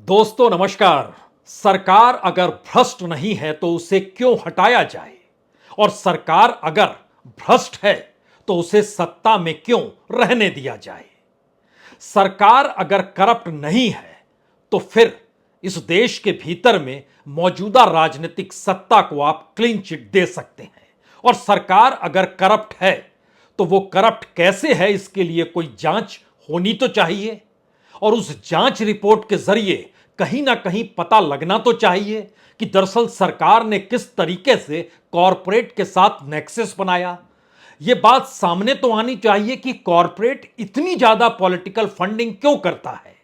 दोस्तों नमस्कार। सरकार अगर भ्रष्ट नहीं है तो उसे क्यों हटाया जाए, और सरकार अगर भ्रष्ट है तो उसे सत्ता में क्यों रहने दिया जाए। सरकार अगर करप्ट नहीं है तो फिर इस देश के भीतर में मौजूदा राजनीतिक सत्ता को आप क्लीन चिट दे सकते हैं, और सरकार अगर करप्ट है तो वो करप्ट कैसे है इसके लिए कोई जांच होनी तो चाहिए, और उस जांच रिपोर्ट के जरिए कहीं ना कहीं पता लगना तो चाहिए कि दरअसल सरकार ने किस तरीके से कॉरपोरेट के साथ नेक्सस बनाया। यह बात सामने तो आनी चाहिए कि कॉरपोरेट इतनी ज्यादा पॉलिटिकल फंडिंग क्यों करता है।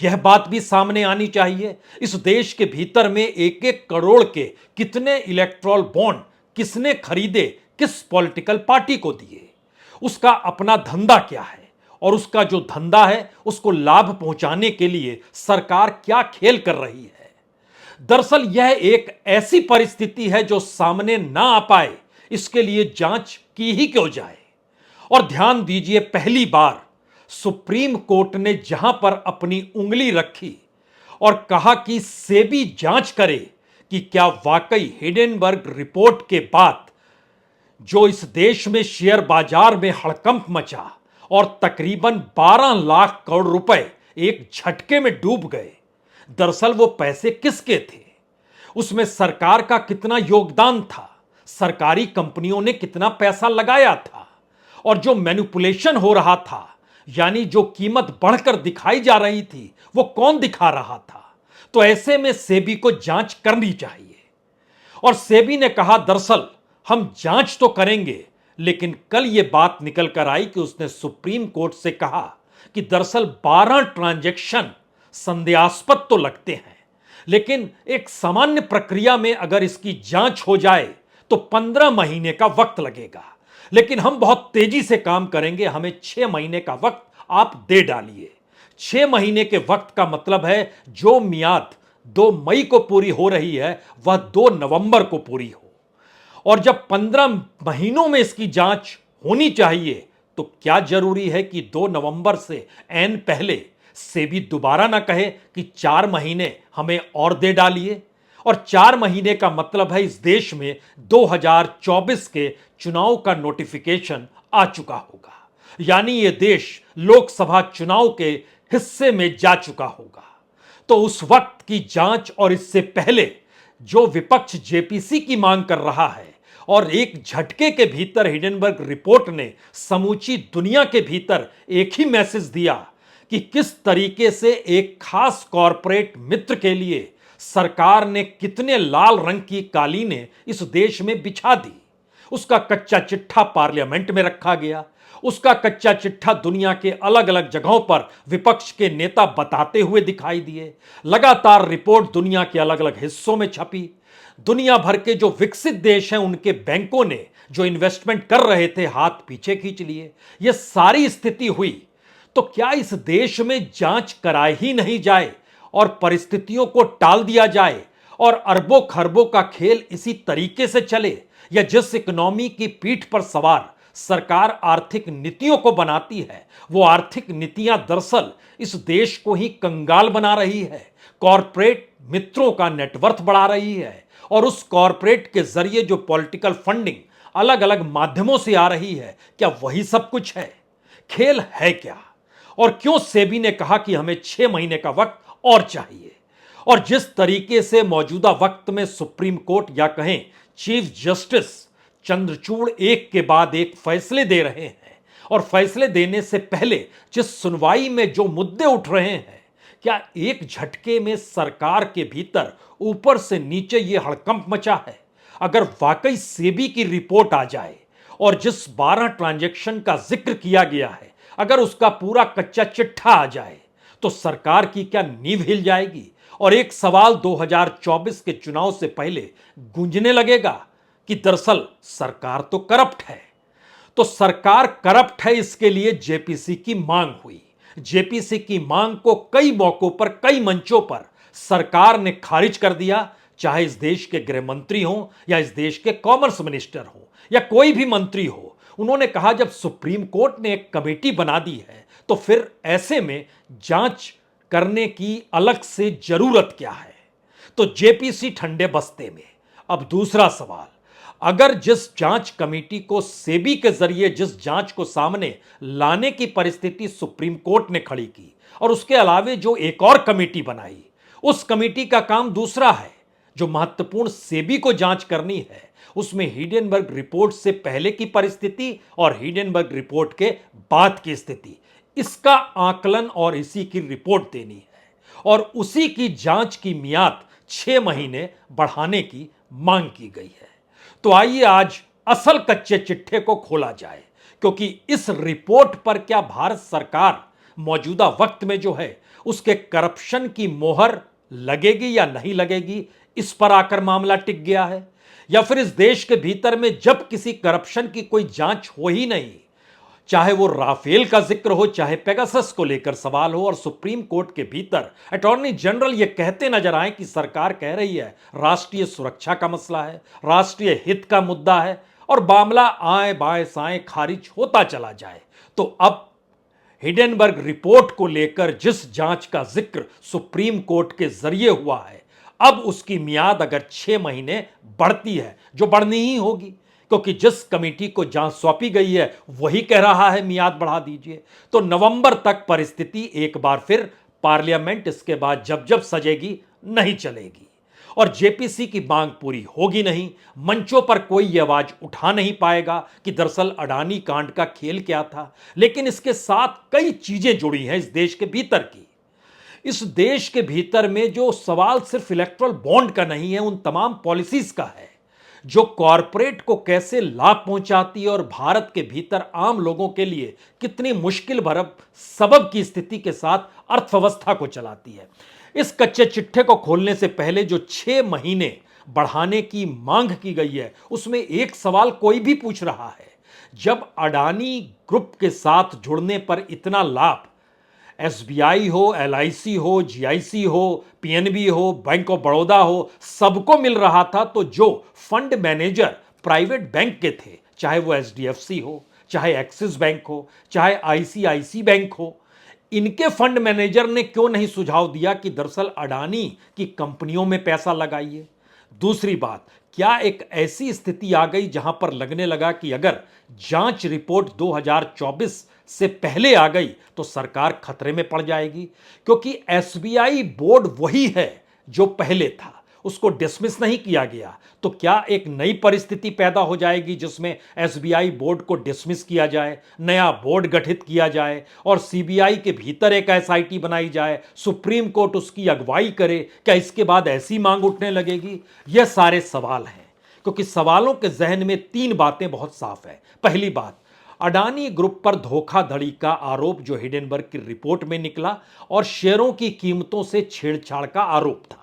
यह बात भी सामने आनी चाहिए इस देश के भीतर में एक एक करोड़ के कितने इलेक्ट्रॉल बॉन्ड किसने खरीदे, किस पॉलिटिकल पार्टी को दिए, उसका अपना धंधा क्या है, और उसका जो धंधा है उसको लाभ पहुंचाने के लिए सरकार क्या खेल कर रही है। दरअसल यह एक ऐसी परिस्थिति है जो सामने ना आ पाए इसके लिए जांच की ही क्यों जाए। और ध्यान दीजिए, पहली बार सुप्रीम कोर्ट ने जहां पर अपनी उंगली रखी और कहा कि सेबी जांच करे कि क्या वाकई हिडेनबर्ग रिपोर्ट के बाद जो इस देश में शेयर बाजार में हड़कंप मचा और तकरीबन 12 लाख करोड़ रुपए एक झटके में डूब गए, दरअसल वो पैसे किसके थे, उसमें सरकार का कितना योगदान था, सरकारी कंपनियों ने कितना पैसा लगाया था, और जो मैनिपुलेशन हो रहा था यानी जो कीमत बढ़कर दिखाई जा रही थी वो कौन दिखा रहा था। तो ऐसे में सेबी को जांच करनी चाहिए। और सेबी ने कहा दरअसल हम जांच तो करेंगे, लेकिन कल यह बात निकल कर आई कि उसने सुप्रीम कोर्ट से कहा कि दरअसल 12 ट्रांजैक्शन संदेहास्पद तो लगते हैं, लेकिन एक सामान्य प्रक्रिया में अगर इसकी जांच हो जाए तो 15 महीने का वक्त लगेगा, लेकिन हम बहुत तेजी से काम करेंगे, हमें 6 महीने का वक्त आप दे डालिए। 6 महीने के वक्त का मतलब है जो मियाद 2 मई को पूरी हो रही है वह 2 नवंबर को पूरी हो। और जब 15 महीनों में इसकी जांच होनी चाहिए तो क्या जरूरी है कि 2 नवंबर से ऐन पहले सेबी दोबारा ना कहे कि 4 महीने हमें और दे डालिए। और 4 महीने का मतलब है इस देश में 2024 के चुनाव का नोटिफिकेशन आ चुका होगा, यानी यह देश लोकसभा चुनाव के हिस्से में जा चुका होगा। तो उस वक्त की जांच और इससे पहले जो विपक्ष जेपीसी की मांग कर रहा है, और एक झटके के भीतर हिडेनबर्ग रिपोर्ट ने समूची दुनिया के भीतर एक ही मैसेज दिया कि किस तरीके से एक खास कॉरपोरेट मित्र के लिए सरकार ने कितने लाल रंग की कालीनें इस देश में बिछा दी। उसका कच्चा चिट्ठा पार्लियामेंट में रखा गया, उसका कच्चा चिट्ठा दुनिया के अलग अलग जगहों पर विपक्ष के नेता बताते हुए दिखाई दिए। लगातार रिपोर्ट दुनिया के अलग अलग हिस्सों में छपी। दुनिया भर के जो विकसित देश हैं उनके बैंकों ने जो इन्वेस्टमेंट कर रहे थे हाथ पीछे खींच लिए। यह सारी स्थिति हुई तो क्या इस देश में जांच कराई ही नहीं जाए और परिस्थितियों को टाल दिया जाए और अरबों खरबों का खेल इसी तरीके से चले, या जिस इकोनॉमी की पीठ पर सवार सरकार आर्थिक नीतियों को बनाती है वो आर्थिक नीतियां दरअसल इस देश को ही कंगाल बना रही है, कॉरपोरेट मित्रों का नेटवर्थ बढ़ा रही है, और उस कॉरपोरेट के जरिए जो पॉलिटिकल फंडिंग अलग अलग माध्यमों से आ रही है, क्या वही सब कुछ है? खेल है क्या? और क्यों सेबी ने कहा कि हमें 6 महीने का वक्त और चाहिए? और जिस तरीके से मौजूदा वक्त में सुप्रीम कोर्ट या कहें चीफ जस्टिस चंद्रचूड़ एक के बाद एक फैसले दे रहे हैं, और फैसले देने से पहले जिस सुनवाई में जो मुद्दे उठ रहे हैं, क्या एक झटके में सरकार के भीतर ऊपर से नीचे यह हड़कंप मचा है? अगर वाकई सेबी की रिपोर्ट आ जाए और जिस 12 ट्रांजैक्शन का जिक्र किया गया है अगर उसका पूरा कच्चा चिट्ठा आ जाए तो सरकार की क्या नींव हिल जाएगी, और एक सवाल 2024 के चुनाव से पहले गूंजने लगेगा कि दरअसल सरकार तो करप्ट है। तो सरकार करप्ट है इसके लिए जेपीसी की मांग हुई। जेपीसी की मांग को कई मौकों पर कई मंचों पर सरकार ने खारिज कर दिया, चाहे इस देश के गृह मंत्री हो या इस देश के कॉमर्स मिनिस्टर हो या कोई भी मंत्री हो। उन्होंने कहा जब सुप्रीम कोर्ट ने एक कमेटी बना दी है तो फिर ऐसे में जांच करने की अलग से जरूरत क्या है? तो जेपीसी ठंडे बस्ते में। अब दूसरा सवाल, अगर जिस जांच कमेटी को सेबी के जरिए जिस जांच को सामने लाने की परिस्थिति सुप्रीम कोर्ट ने खड़ी की और उसके अलावे जो एक और कमेटी बनाई, उस कमेटी का काम दूसरा है। जो महत्वपूर्ण सेबी को जांच करनी है उसमें हिडेनबर्ग रिपोर्ट से पहले की परिस्थिति और हिडेनबर्ग रिपोर्ट के बाद की स्थिति, इसका आकलन और इसी की रिपोर्ट देनी है और उसी की जांच की मियाद 6 महीने बढ़ाने की मांग की गई है। तो आइए आज असल कच्चे चिट्ठे को खोला जाए, क्योंकि इस रिपोर्ट पर क्या भारत सरकार मौजूदा वक्त में जो है उसके करप्शन की मोहर लगेगी या नहीं लगेगी, इस पर आकर मामला टिक गया है। या फिर इस देश के भीतर में जब किसी करप्शन की कोई जांच हो ही नहीं, चाहे वो राफेल का जिक्र हो, चाहे पेगासस को लेकर सवाल हो, और सुप्रीम कोर्ट के भीतर अटॉर्नी जनरल ये कहते नजर आए कि सरकार कह रही है राष्ट्रीय सुरक्षा का मसला है, राष्ट्रीय हित का मुद्दा है, और मामला आए बाएं साएं खारिज होता चला जाए, तो अब हिडेनबर्ग रिपोर्ट को लेकर जिस जांच का जिक्र सुप्रीम कोर्ट के जरिए हुआ है, अब उसकी मियाद अगर 6 महीने बढ़ती है, जो बढ़नी ही होगी, क्योंकि जिस कमेटी को जांच सौंपी गई है वही कह रहा है मियाद बढ़ा दीजिए, तो नवंबर तक परिस्थिति एक बार फिर पार्लियामेंट इसके बाद जब जब सजेगी नहीं चलेगी और जेपीसी की मांग पूरी होगी नहीं। मंचों पर कोई यह आवाज उठा नहीं पाएगा कि दरअसल अडानी कांड का खेल क्या था, लेकिन इसके साथ कई चीजें जुड़ी हैं इस देश के भीतर की। इस देश के भीतर में जो सवाल सिर्फ इलेक्ट्रल बॉन्ड का नहीं है, उन तमाम पॉलिसीज का है जो कॉरपोरेट को कैसे लाभ पहुंचाती है और भारत के भीतर आम लोगों के लिए कितनी मुश्किल भरब सबब की स्थिति के साथ अर्थव्यवस्था को चलाती है। इस कच्चे चिट्ठे को खोलने से पहले जो 6 महीने बढ़ाने की मांग की गई है, उसमें एक सवाल कोई भी पूछ रहा है, जब अडानी ग्रुप के साथ जुड़ने पर इतना लाभ एसबीआई हो, एलआईसी हो, जीआईसी हो, पीएनबी हो, बैंक ऑफ बड़ौदा हो, सबको मिल रहा था, तो जो फंड मैनेजर प्राइवेट बैंक के थे, चाहे वो एचडीएफसी हो, चाहे एक्सिस बैंक हो, चाहे आईसीआईसी बैंक हो, इनके फंड मैनेजर ने क्यों नहीं सुझाव दिया कि दरअसल अडानी की कंपनियों में पैसा लगाइए? दूसरी बात, क्या एक ऐसी स्थिति आ गई जहां पर लगने लगा कि अगर जांच रिपोर्ट 2024 से पहले आ गई तो सरकार खतरे में पड़ जाएगी, क्योंकि एसबीआई बोर्ड वही है जो पहले था, उसको डिसमिस नहीं किया गया, तो क्या एक नई परिस्थिति पैदा हो जाएगी जिसमें एसबीआई बोर्ड को डिसमिस किया जाए, नया बोर्ड गठित किया जाए और सीबीआई के भीतर एक एसआईटी बनाई जाए, सुप्रीम कोर्ट उसकी अगुवाई करे? क्या इसके बाद ऐसी मांग उठने लगेगी? यह सारे सवाल हैं, क्योंकि सवालों के जहन में 3 बातें बहुत साफ है। पहली बात, अडानी ग्रुप पर धोखाधड़ी का आरोप जो हिडेनबर्ग की रिपोर्ट में निकला और शेयरों की कीमतों से छेड़छाड़ का आरोप था।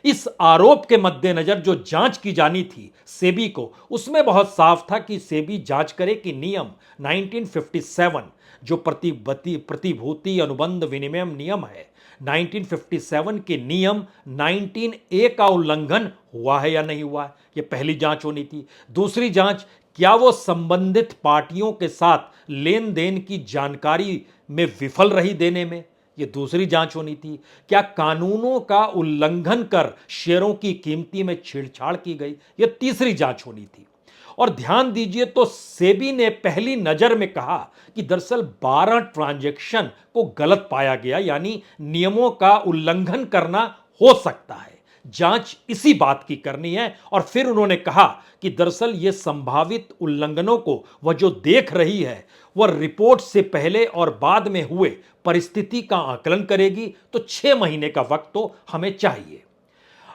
इस आरोप के मद्देनजर जो जांच की जानी थी सेबी को, उसमें बहुत साफ था कि सेबी जांच करे कि नियम 1957 जो प्रतिभूति अनुबंध विनिमय नियम है, 1957 के नियम 19A का उल्लंघन हुआ है या नहीं हुआ है, यह पहली जांच होनी थी। दूसरी जांच, क्या वो संबंधित पार्टियों के साथ लेन देन की जानकारी में विफल रही देने में, ये दूसरी जांच होनी थी। क्या कानूनों का उल्लंघन कर शेयरों की कीमती में छेड़छाड़ की गई, ये तीसरी जांच होनी थी। और ध्यान दीजिए, तो सेबी ने पहली नजर में कहा कि दरअसल 12 ट्रांजैक्शन को गलत पाया गया, यानी नियमों का उल्लंघन करना हो सकता है। जांच इसी बात की करनी है। और फिर उन्होंने कहा कि दरअसल ये संभावित उल्लंघनों को वह जो देख रही है वह रिपोर्ट से पहले और बाद में हुए परिस्थिति का आकलन करेगी, तो 6 महीने का वक्त तो हमें चाहिए।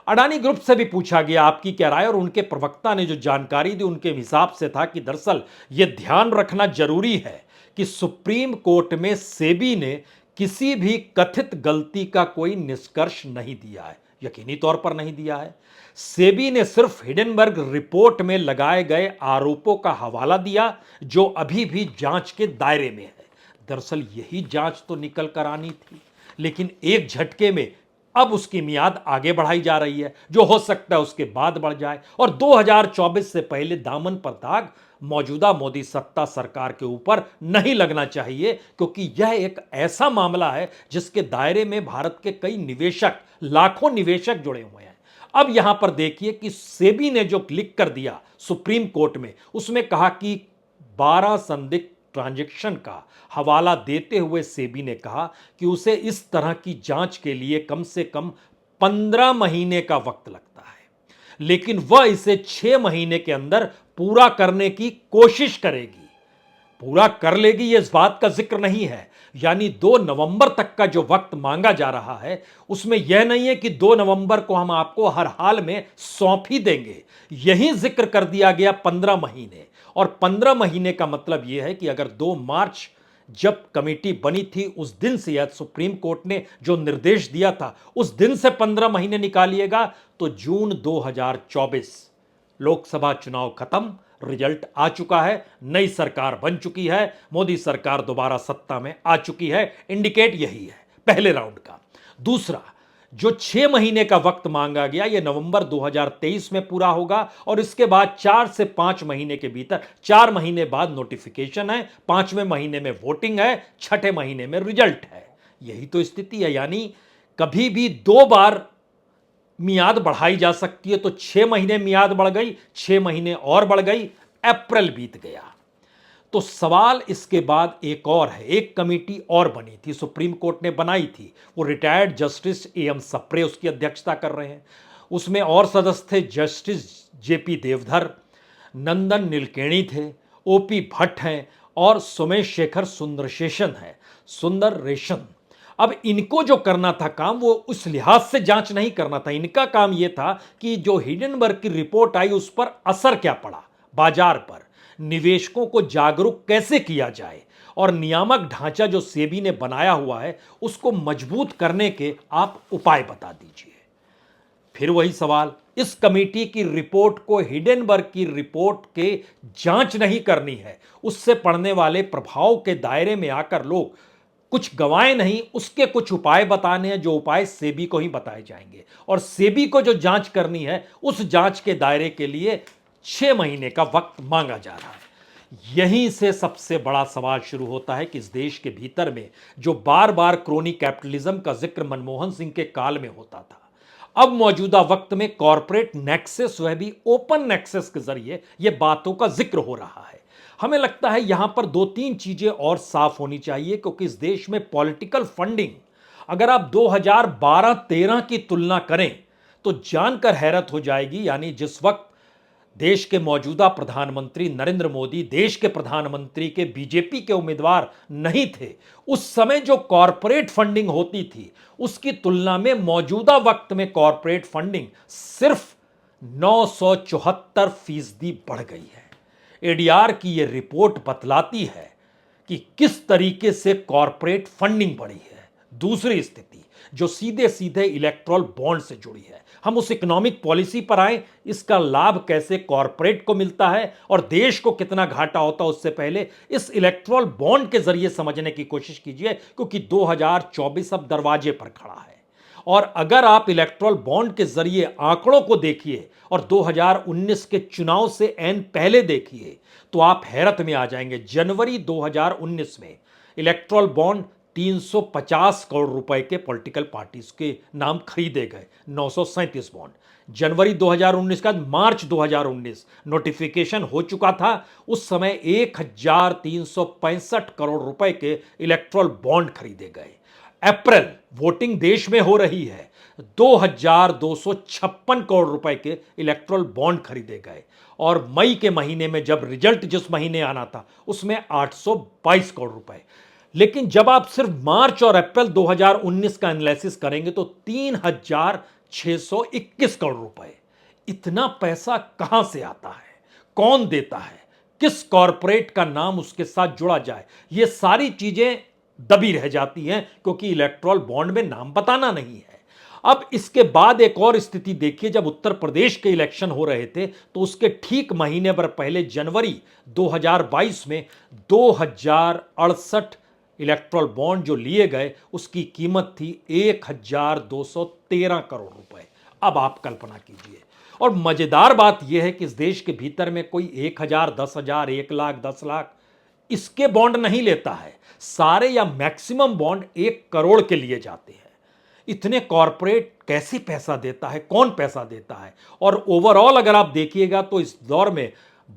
अडानी ग्रुप से भी पूछा गया आपकी क्या राय, और उनके प्रवक्ता ने जो जानकारी दी उनके हिसाब से था कि दरअसल यह ध्यान रखना जरूरी है कि सुप्रीम कोर्ट में सेबी ने किसी भी कथित गलती का कोई निष्कर्ष नहीं दिया है, यकीनी तौर पर नहीं दिया है। सेबी ने सिर्फ हिडेनबर्ग रिपोर्ट में लगाए गए आरोपों का हवाला दिया जो अभी भी जांच के दायरे में है। दरअसल यही जांच तो निकल कर आनी थी, लेकिन एक झटके में अब उसकी मियाद आगे बढ़ाई जा रही है, जो हो सकता है उसके बाद बढ़ जाए और 2024 से पहले दामन पर दाग मौजूदा मोदी सत्ता सरकार के ऊपर नहीं लगना चाहिए, क्योंकि यह एक ऐसा मामला है जिसके दायरे में भारत के कई निवेशक, लाखों निवेशक जुड़े हुए हैं। अब यहां पर देखिए कि सेबी ने जो लिख कर दिया सुप्रीम कोर्ट में, उसमें कहा कि 12 संदिग्ध ट्रांजैक्शन का हवाला देते हुए सेबी ने कहा कि उसे इस तरह की जांच के लिए कम से कम 15 महीने का वक्त लगता है, लेकिन वह इसे 6 महीने के अंदर पूरा करने की कोशिश करेगी। पूरा कर लेगी, ये इस बात का जिक्र नहीं है। यानी 2 नवंबर तक का जो वक्त मांगा जा रहा है, उसमें यह नहीं है कि 2 नवंबर को हम आपको हर हाल में सौंप ही देंगे। यही जिक्र कर दिया गया 15 महीने, और 15 महीने का मतलब यह है कि अगर 2 मार्च जब कमेटी बनी थी उस दिन से, या सुप्रीम कोर्ट ने जो निर्देश दिया था उस दिन से 15 महीने निकालिएगा, तो जून 2024 लोकसभा चुनाव खत्म, रिजल्ट आ चुका है, नई सरकार बन चुकी है, मोदी सरकार दोबारा सत्ता में आ चुकी है। इंडिकेट यही है पहले राउंड का। दूसरा, जो 6 महीने का वक्त मांगा गया, यह नवंबर 2023 में पूरा होगा, और इसके बाद 4 से 5 महीने के भीतर, 4 महीने बाद नोटिफिकेशन है, 5वें महीने में वोटिंग है, 6ठे महीने में रिजल्ट है। यही तो स्थिति है। यानी कभी भी 2 बार मियाद बढ़ाई जा सकती है, तो 6 महीने मियाद बढ़ गई, 6 महीने और बढ़ गई, अप्रैल बीत गया। तो सवाल इसके बाद एक और है, एक कमेटी और बनी थी, सुप्रीम कोर्ट ने बनाई थी, वो रिटायर्ड जस्टिस एम सप्रे उसकी अध्यक्षता कर रहे हैं। उसमें और सदस्य थे जस्टिस जेपी देवधर, नंदन नीलकेणी थे, ओपी भट्ट हैं, और सोमेश शेखर सुंदर रेशन। अब इनको जो करना था काम, वो उस लिहाज से जांच नहीं करना था। इनका काम यह था कि जो हिडेनबर्ग की रिपोर्ट आई उस पर असर क्या पड़ा बाजार पर, निवेशकों को जागरूक कैसे किया जाए, और नियामक ढांचा जो सेबी ने बनाया हुआ है उसको मजबूत करने के आप उपाय बता दीजिए। फिर वही सवाल, इस कमेटी की रिपोर्ट को हिडेनबर्ग की रिपोर्ट के जांच नहीं करनी है, उससे पड़ने वाले प्रभाव के दायरे में आकर लोग कुछ गवाए नहीं, उसके कुछ उपाय बताने हैं, जो उपाय सेबी को ही बताए जाएंगे, और सेबी को जो जांच करनी है उस जांच के दायरे के लिए 6 महीने का वक्त मांगा जा रहा है। यहीं से सबसे बड़ा सवाल शुरू होता है कि इस देश के भीतर में जो बार बार क्रोनी कैपिटलिज्म का जिक्र मनमोहन सिंह के काल में होता था, अब मौजूदा वक्त में कॉरपोरेट नेक्सस, वह भी ओपन नेक्सस के जरिए यह बातों का जिक्र हो रहा है। हमें लगता है यहां पर 2-3 चीजें और साफ होनी चाहिए, क्योंकि इस देश में पॉलिटिकल फंडिंग अगर आप 2012-13 की तुलना करें तो जानकर हैरत हो जाएगी। यानी जिस वक्त देश के मौजूदा प्रधानमंत्री नरेंद्र मोदी देश के प्रधानमंत्री के बीजेपी के उम्मीदवार नहीं थे, उस समय जो कॉरपोरेट फंडिंग होती थी उसकी तुलना में मौजूदा वक्त में कॉरपोरेट फंडिंग सिर्फ 974% बढ़ गई है। एडीआर की यह रिपोर्ट बतलाती है कि किस तरीके से कॉरपोरेट फंडिंग बढ़ी है। दूसरी स्थिति जो सीधे सीधे इलेक्ट्रल बॉन्ड से जुड़ी है, हम उस इकोनॉमिक पॉलिसी पर आए, इसका लाभ कैसे कॉरपोरेट को मिलता है और देश को कितना घाटा होता है, उससे पहले इस इलेक्ट्रल बॉन्ड के जरिए समझने की कोशिश कीजिए, क्योंकि 2024 अब दरवाजे पर खड़ा है। और अगर आप इलेक्ट्रल बॉन्ड के जरिए आंकड़ों को देखिए और 2019 के चुनाव से एन पहले देखिए, तो आप हैरत में आ जाएंगे। जनवरी 2019 में इलेक्ट्रल बॉन्ड 350 करोड़ रुपए के पॉलिटिकल पार्टीज के नाम खरीदे गए, 937 बॉन्ड। जनवरी 2019 का मार्च 2019 नोटिफिकेशन हो चुका था, उस समय 1365 करोड़ रुपए के इलेक्ट्रल बॉन्ड खरीदे गए। अप्रैल, वोटिंग देश में हो रही है, 2256 करोड़ रुपए के इलेक्ट्रल बॉन्ड खरीदे गए, और मई के महीने में जब रिजल्ट जिस महीने आना था उसमें 822 करोड़ रुपए। लेकिन जब आप सिर्फ मार्च और अप्रैल 2019 का एनालिसिस करेंगे तो 3621 करोड़ रुपए। इतना पैसा कहां से आता है, कौन देता है, किस कॉरपोरेट का नाम उसके साथ जुड़ा जाए, ये सारी चीजें दबी रह जाती हैं, क्योंकि इलेक्ट्रल बॉन्ड में नाम बताना नहीं है। अब इसके बाद एक और स्थिति देखिए, जब उत्तर प्रदेश के इलेक्शन हो रहे थे तो उसके ठीक महीने भर पहले जनवरी 2022 में 2068 इलेक्ट्रल बॉन्ड जो लिए गए उसकी कीमत थी 1213 करोड़ रुपए। अब आप कल्पना कीजिए, और मजेदार बात यह है कि इस देश के भीतर में कोई 1,000, 10,000, 1,00,000, 10,00,000 इसके बॉन्ड नहीं लेता है। सारे या मैक्सिमम बॉन्ड 1 करोड़ के लिए जाते हैं। इतने कॉरपोरेट कैसे पैसा देता है, कौन पैसा देता है? और ओवरऑल अगर आप देखिएगा तो इस दौर में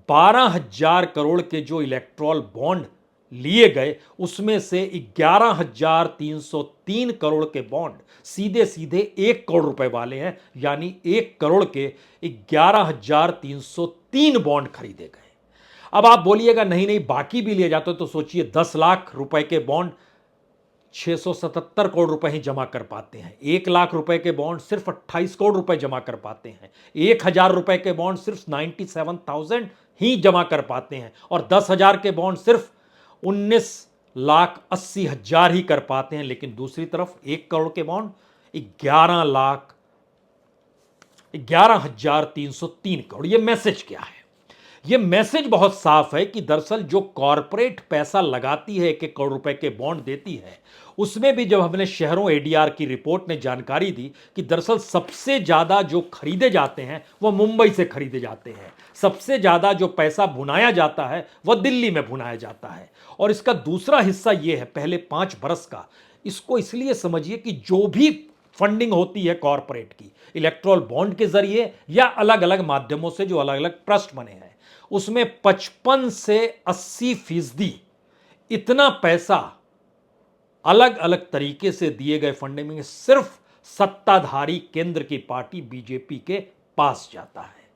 12,000 करोड़ के जो इलेक्ट्रॉल बॉन्ड लिए गए, उसमें से 11,303 करोड़ के बॉन्ड सीधे सीधे 1 करोड़ रुपए वाले हैं, यानी 1 करोड़ के 11,303 बॉन्ड खरीदे गए। अब आप बोलिएगा नहीं नहीं बाकी भी लिए जाते, तो सोचिए 10 लाख रुपए के बॉन्ड 677 करोड़ रुपए ही जमा कर पाते हैं। 1 लाख रुपए के बॉन्ड सिर्फ 28 करोड़ रुपए जमा कर पाते हैं। 1,000 रुपए के बॉन्ड सिर्फ 97,000 ही जमा कर पाते हैं। और 10,000 के बॉन्ड सिर्फ 19,80,000 ही कर पाते हैं। लेकिन दूसरी तरफ 1 करोड़ के बॉन्ड 11,303 करोड़। यह मैसेज क्या है? यह मैसेज बहुत साफ है कि दरअसल जो कॉरपोरेट पैसा लगाती है, 1-1 करोड़ रुपए के बॉन्ड देती है, उसमें भी जब हमने शहरों एडीआर की रिपोर्ट ने जानकारी दी कि दरअसल सबसे ज्यादा जो खरीदे जाते हैं वह मुंबई से खरीदे जाते हैं। सबसे ज्यादा जो पैसा भुनाया जाता है वह दिल्ली में भुनाया जाता है। और इसका दूसरा हिस्सा यह है, पहले 5 बरस का, इसको इसलिए समझिए कि जो भी फंडिंग होती है कॉरपोरेट की, इलेक्ट्रॉल बॉन्ड के जरिए या अलग अलग माध्यमों से जो अलग अलग ट्रस्ट बने हैं, उसमें 55 से 80% इतना पैसा अलग अलग तरीके से दिए गए फंडिंग में सिर्फ सत्ताधारी केंद्र की पार्टी बीजेपी के पास जाता है।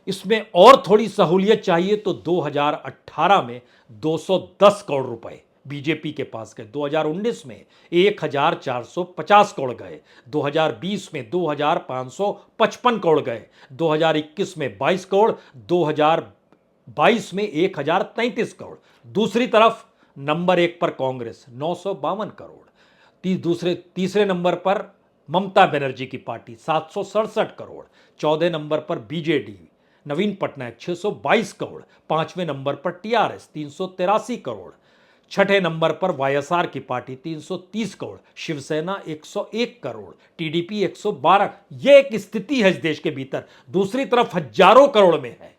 इसमें और थोड़ी सहूलियत चाहिए तो 2018 में 210 करोड़ रुपए बीजेपी के पास गए, 2019 में 1,450 करोड़ गए, 2020 में 2,555 करोड़ गए, 2021 में 22 करोड़, 2022 में 1,033 करोड़। दूसरी तरफ नंबर 1 पर कांग्रेस 952 करोड़, तीसरे नंबर पर ममता बनर्जी की पार्टी 767 करोड़, 14 नंबर पर बीजेडी नवीन पटनायक 622 करोड़, 5वें नंबर पर टीआरएस 383 करोड़, 6ठे नंबर पर वाईएसआर की पार्टी 330 करोड़, शिवसेना 101 करोड़, टीडीपी 112। यह एक स्थिति है इस देश के भीतर। दूसरी तरफ हजारों करोड़ में है।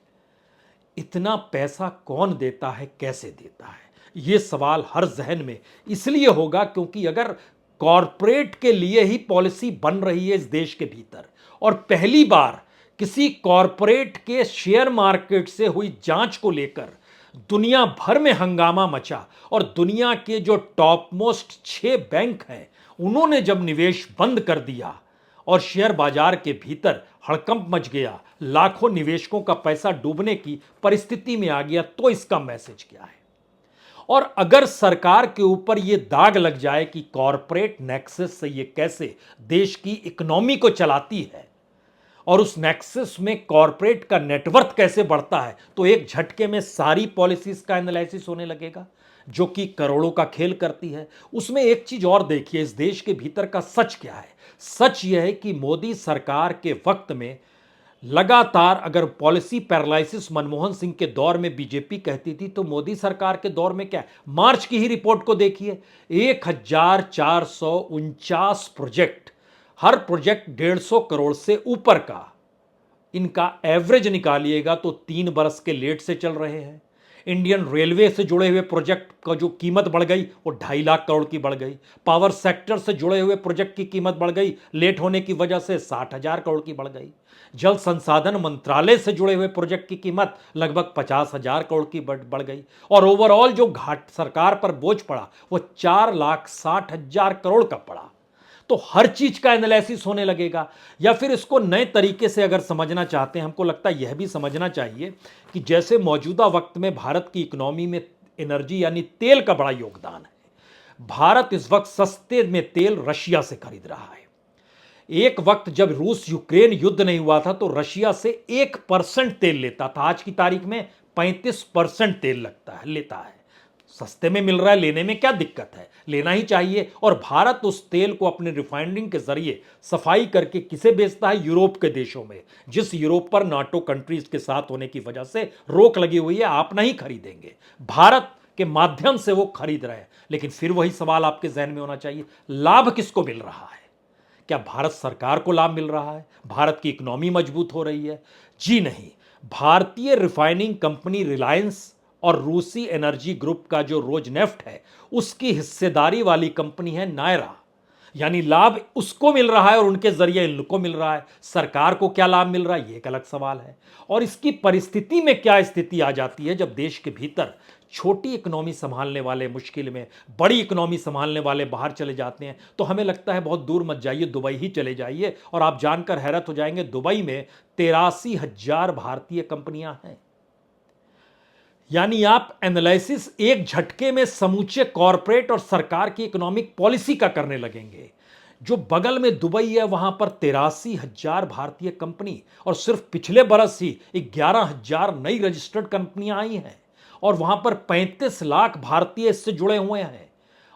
इतना पैसा कौन देता है, कैसे देता है? यह सवाल हर जहन में इसलिए होगा क्योंकि अगर कॉरपोरेट के लिए ही पॉलिसी बन रही है इस देश के भीतर, और पहली बार किसी कॉरपोरेट के शेयर मार्केट से हुई जांच को लेकर दुनिया भर में हंगामा मचा, और दुनिया के जो टॉप मोस्ट 6 बैंक हैं उन्होंने जब निवेश बंद कर दिया और शेयर बाजार के भीतर हड़कंप मच गया, लाखों निवेशकों का पैसा डूबने की परिस्थिति में आ गया, तो इसका मैसेज क्या है? और अगर सरकार के ऊपर यह दाग लग जाए कि कॉरपोरेट नेक्सस से यह कैसे देश की इकोनॉमी को चलाती है और उस नेक्सस में कॉरपोरेट का नेटवर्थ कैसे बढ़ता है, तो एक झटके में सारी पॉलिसीज का एनालिसिस होने लगेगा जो कि करोड़ों का खेल करती है। उसमें एक चीज और देखिए, इस देश के भीतर का सच क्या है? सच यह है कि मोदी सरकार के वक्त में लगातार, अगर पॉलिसी पैरालिसिस मनमोहन सिंह के दौर में बीजेपी कहती थी, तो मोदी सरकार के दौर में क्या है? मार्च की ही रिपोर्ट को देखिए, 1,449 प्रोजेक्ट, हर प्रोजेक्ट 150 करोड़ से ऊपर का, इनका एवरेज निकालिएगा तो 3 बरस के लेट से चल रहे हैं। इंडियन रेलवे से जुड़े हुए प्रोजेक्ट का जो कीमत बढ़ गई वो 2.5 लाख करोड़ की बढ़ गई। पावर सेक्टर से जुड़े हुए प्रोजेक्ट की कीमत बढ़ गई, लेट होने की वजह से 60,000 करोड़ की बढ़ गई। जल संसाधन मंत्रालय से जुड़े हुए प्रोजेक्ट की कीमत लगभग 50,000 करोड़ की बढ़ गई। और ओवरऑल जो घाट सरकार पर बोझ पड़ा वो 4,60,000 करोड़ का पड़ा। तो हर चीज का एनालिसिस होने लगेगा। या फिर इसको नए तरीके से अगर समझना चाहते हैं, हमको लगता है यह भी समझना चाहिए कि जैसे मौजूदा वक्त में भारत की इकोनॉमी में एनर्जी यानी तेल का बड़ा योगदान है, भारत इस वक्त सस्ते में तेल रशिया से खरीद रहा है। एक वक्त जब रूस यूक्रेन युद्ध नहीं हुआ था तो रशिया से 1% तेल लेता था, आज की तारीख में 35% तेल लेता है। सस्ते में मिल रहा है, लेने में क्या दिक्कत है? लेना ही चाहिए। और भारत उस तेल को अपने रिफाइनिंग के जरिए सफाई करके किसे बेचता है? यूरोप के देशों में, जिस यूरोप पर नाटो कंट्रीज के साथ होने की वजह से रोक लगी हुई है, आप नहीं खरीदेंगे। भारत के माध्यम से वो खरीद रहे हैं। लेकिन फिर वही सवाल आपके जहन में होना चाहिए, लाभ किसको मिल रहा है? क्या भारत सरकार को लाभ मिल रहा है? भारत की इकोनॉमी मजबूत हो रही है? जी नहीं। भारतीय रिफाइनिंग कंपनी रिलायंस और रूसी एनर्जी ग्रुप का जो रोजनेफ्ट है, उसकी हिस्सेदारी वाली कंपनी है नायरा। यानी लाभ उसको मिल रहा है और उनके जरिए इनको मिल रहा है। सरकार को क्या लाभ मिल रहा है, ये एक अलग सवाल है। और इसकी परिस्थिति में क्या स्थिति आ जाती है जब देश के भीतर छोटी इकोनॉमी संभालने वाले मुश्किल में, बड़ी इकोनॉमी संभालने वाले बाहर चले जाते हैं। तो हमें लगता है बहुत दूर मत जाइए, दुबई ही चले जाइए और आप जानकर हैरत हो जाएंगे, दुबई में 83,000 भारतीय कंपनियां हैं। यानी आप एनालिसिस एक झटके में समूचे कॉरपोरेट और सरकार की इकोनॉमिक पॉलिसी का करने लगेंगे। जो बगल में दुबई है वहां पर 83,000 भारतीय कंपनी, और सिर्फ पिछले बरस ही 11,000 नई रजिस्टर्ड कंपनियां आई हैं और वहां पर 35 लाख भारतीय इससे जुड़े हुए हैं।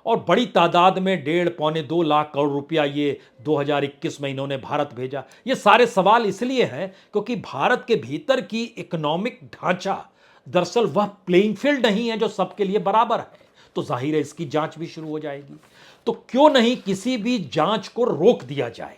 और बड़ी तादाद में 1.5-2 लाख करोड़ रुपया ये 2021 में इन्होंने भारत भेजा। ये सारे सवाल इसलिए हैं क्योंकि भारत के भीतर की इकोनॉमिक ढांचा दरअसल वह प्लेइंग फील्ड नहीं है जो सबके लिए बराबर है। तो जाहिर है इसकी जांच भी शुरू हो जाएगी। तो क्यों नहीं किसी भी जांच को रोक दिया जाए,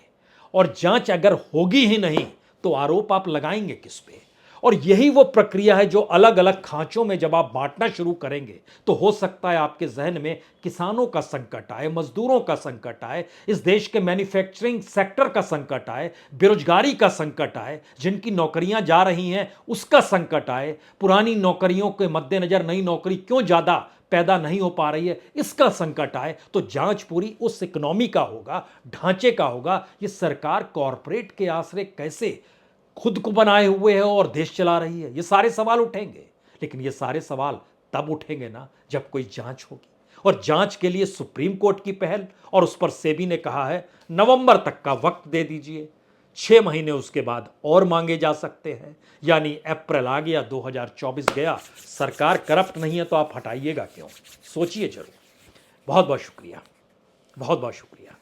और जांच अगर होगी ही नहीं तो आरोप आप लगाएंगे किस पे? और यही वो प्रक्रिया है जो अलग अलग खांचों में जब आप बांटना शुरू करेंगे तो हो सकता है आपके जहन में किसानों का संकट आए, मजदूरों का संकट आए, इस देश के मैन्युफैक्चरिंग सेक्टर का संकट आए, बेरोजगारी का संकट आए, जिनकी नौकरियां जा रही हैं उसका संकट आए, पुरानी नौकरियों के मद्देनजर नई नौकरी क्यों ज्यादा पैदा नहीं हो पा रही है इसका संकट आए। तो जांच पूरी उस इकोनॉमी का होगा, ढांचे का होगा। ये सरकार कॉरपोरेट के आश्रय कैसे खुद को बनाए हुए है और देश चला रही है, ये सारे सवाल उठेंगे। लेकिन ये सारे सवाल तब उठेंगे ना जब कोई जांच होगी, और जांच के लिए सुप्रीम कोर्ट की पहल, और उस पर सेबी ने कहा है नवंबर तक का वक्त दे दीजिए। 6 महीने उसके बाद और मांगे जा सकते हैं। यानी अप्रैल आ गया, 2024 गया, सरकार करप्ट नहीं है तो आप हटाइएगा क्यों? सोचिए जरूर। बहुत बहुत शुक्रिया, बहुत बहुत शुक्रिया।